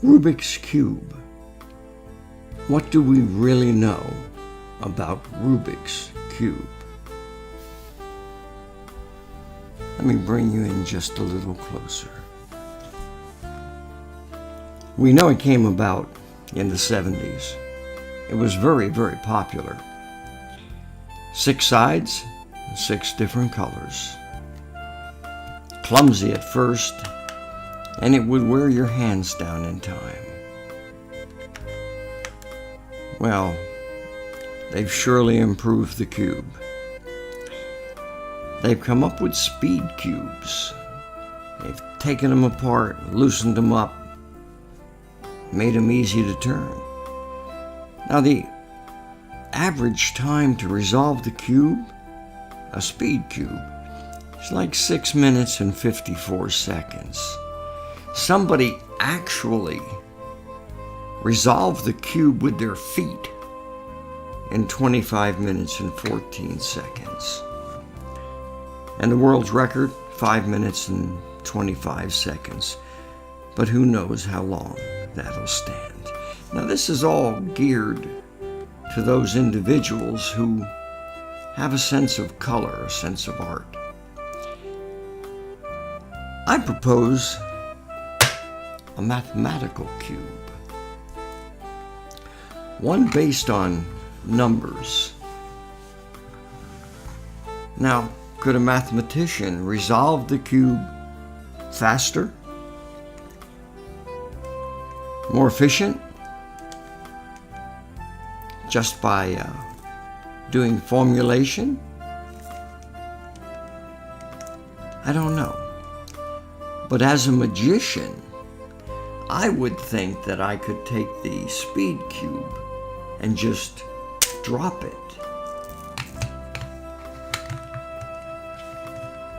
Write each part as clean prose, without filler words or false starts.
Rubik's Cube. What do we really know about Rubik's Cube? Let me bring you in just a little closer. We know it came about in the 70s. It was very, very popular. 6 sides, 6 different colors. Clumsy at first, and it would wear your hands down in time. Well, they've surely improved the cube. They've come up with speed cubes. They've taken them apart, loosened them up, made them easy to turn. Now, the average time to resolve the cube, a speed cube, is like 6 minutes and 54 seconds. Somebody actually resolved the cube with their feet in 25 minutes and 14 seconds. And the world's record, 5 minutes and 25 seconds. But who knows how long that'll stand. Now, this is all geared to those individuals who have a sense of color, a sense of art. I propose a mathematical cube, one based on numbers. Now, could a mathematician resolve the cube faster, more efficient, just by doing formulation? I don't know. But as a magician, I would think that I could take the speed cube and just drop it.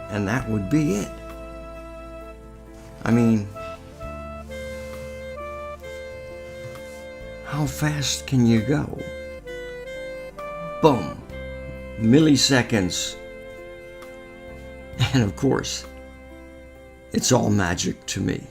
And that would be it. I mean, how fast can you go? Boom. Milliseconds. And of course, it's all magic to me.